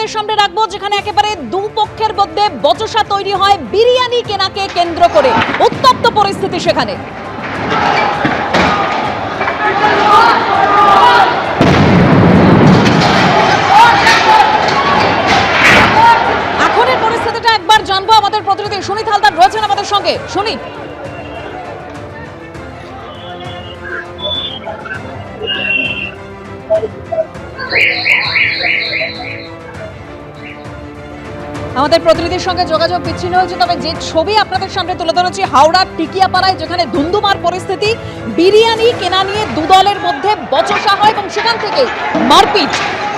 আপনাদের সামনে রাখবো, যেখানে একেবারে দুপক্ষের মধ্যে বচসা তৈরি হয় বিরিয়ানি কেনাকে কেন্দ্র করে। উত্তপ্ত পরিস্থিতি সেখানে। এখনের পরিস্থিতিটা একবার জানবো, আমাদের প্রতিনিধি সুনীত হালদার রয়েছেন আমাদের সঙ্গে। সুনীত, আমাদের প্রতিনিধির সঙ্গে যোগাযোগ বিচ্ছিন্ন হয়েছে, তবে যে ছবি আপনাদের সামনে তুলে ধরেছি হাওড়ার টিকিয়াপাড়ায়, যেখানে ধুন্ধুমার পরিস্থিতি। বিরিয়ানি কেনা নিয়ে দুদলের মধ্যে বচসা হয় এবং সেখান থেকে মারপিট।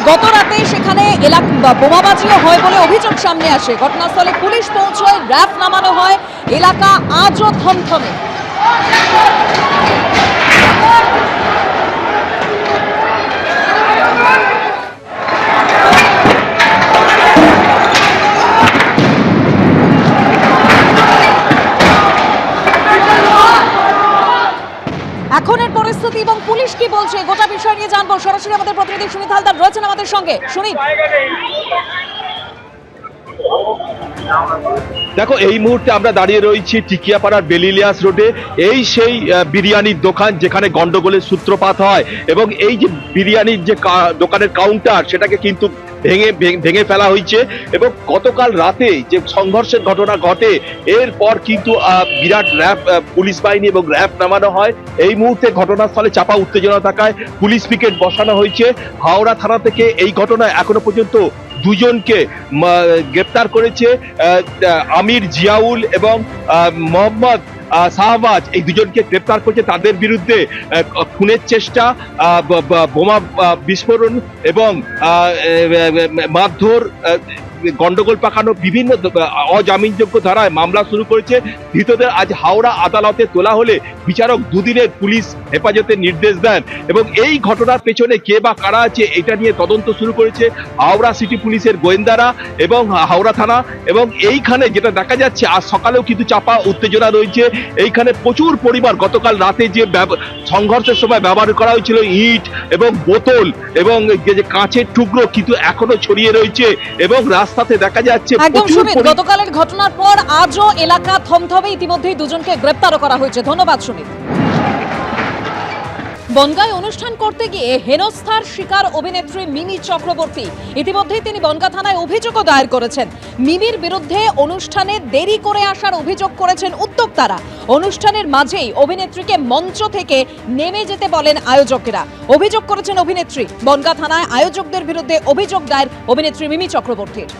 গত রাতে সেখানে বোমাবাজিও হয় বলে অভিযোগ সামনে আসে। ঘটনাস্থলে পুলিশ পৌঁছয়, র্যাব নামানো হয়। এলাকা আজও থমথমে। এখনের পরিস্থিতি এবং পুলিশ কি বলছে গোটা বিষয় নিয়ে জানবো। সরাসরি আমাদের প্রতিনিধি সুনীত হালদার রয়েছেন আমাদের সঙ্গে। সুনীত, দেখো, এই মুহূর্তে আমরা দাঁড়িয়ে রয়েছি টিকিয়াপাড়ার বেলিলিয়াস রোডে। এই সেই বিরিয়ানির দোকান যেখানে গন্ডগোলের সূত্রপাত হয় এবং এই যে বিরিয়ানির যে দোকানের কাউন্টার, সেটাকে কিন্তু ভেঙে ফেলা হয়েছে। এবং গতকাল রাতে যে সংঘর্ষের ঘটনা ঘটে, এরপর কিন্তু বিরাট র্যাব, পুলিশ বাহিনী এবং র্যাব নামানো হয়। এই মুহূর্তে ঘটনাস্থলে চাপা উত্তেজনা থাকায় পুলিশ পিকেট বসানো হয়েছে। হাওড়া থানা থেকে এই ঘটনায় এখনো পর্যন্ত দুজনকে গ্রেপ্তার করেছে। আমির জিয়াউল এবং মোহাম্মদ শাহবাজ, এই দুজনকে গ্রেপ্তার করেছে। তাদের বিরুদ্ধে খুনের চেষ্টা, বোমা বিস্ফোরণ এবং মারধর, গন্ডগোল পাকানো, বিভিন্ন অজামিনযোগ্য ধারায় মামলা শুরু করেছে। ধৃতদের আজ হাওড়া আদালতে তোলা হলে বিচারক দুদিনের পুলিশ হেফাজতের নির্দেশ দেন এবং এই ঘটনার পেছনে কে বা কারা আছে এটা নিয়ে তদন্ত শুরু করেছে হাওড়া সিটি পুলিশের গোয়েন্দারা এবং হাওড়া থানা। এবং এইখানে যেটা দেখা যাচ্ছে, আজ সকালেও কিন্তু চাপা উত্তেজনা রয়েছে। এইখানে প্রচুর পরিমাণ গতকাল রাতে যে সংঘর্ষের সময় ব্যবহার করা হয়েছিল ইট এবং বোতল এবং যে কাঁচের টুকরো কিন্তু এখনো ছড়িয়ে রয়েছে এবং রাস্তাতে দেখা যাচ্ছে। একদম সুনীত, গতকালের ঘটনার পর আজও এলাকা থমথমে। ইতিমধ্যেই দুজনকে গ্রেপ্তারও করা হয়েছে। ধন্যবাদ সুনীত। বনগাঁয় অনুষ্ঠান করতে গিয়ে হেনস্থার শিকার অভিনেত্রী মিমি চক্রবর্তী। ইতিমধ্যেই তিনি বনগাঁ থানায় অভিযোগও দায়ের করেছেন। মিমির বিরুদ্ধে অনুষ্ঠানে দেরি করে আসার অভিযোগ করেছেন উদ্যোক্তারা। অনুষ্ঠানের মাঝেই অভিনেত্রীকে মঞ্চ থেকে নেমে যেতে বলেন আয়োজকেরা। অভিযোগ করেছেন অভিনেত্রী। বনগাঁ থানায় আয়োজকদের বিরুদ্ধে অভিযোগ দায়ের অভিনেত্রী মিমি চক্রবর্তীর।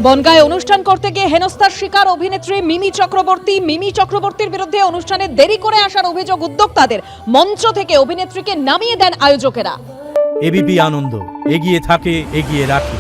বনগাঁয় অনুষ্ঠান করতে গিয়ে হেনস্থার শিকার অভিনেত্রী মিমি চক্রবর্তীর বিরুদ্ধে অনুষ্ঠানে দেরি করে আসার অভিযোগ উদ্যোক্তাদের। মঞ্চ থেকে অভিনেত্রীকে নামিয়ে দেন আয়োজকেরা। এবিপি আনন্দ, এগিয়ে থাকে, এগিয়ে রাখে।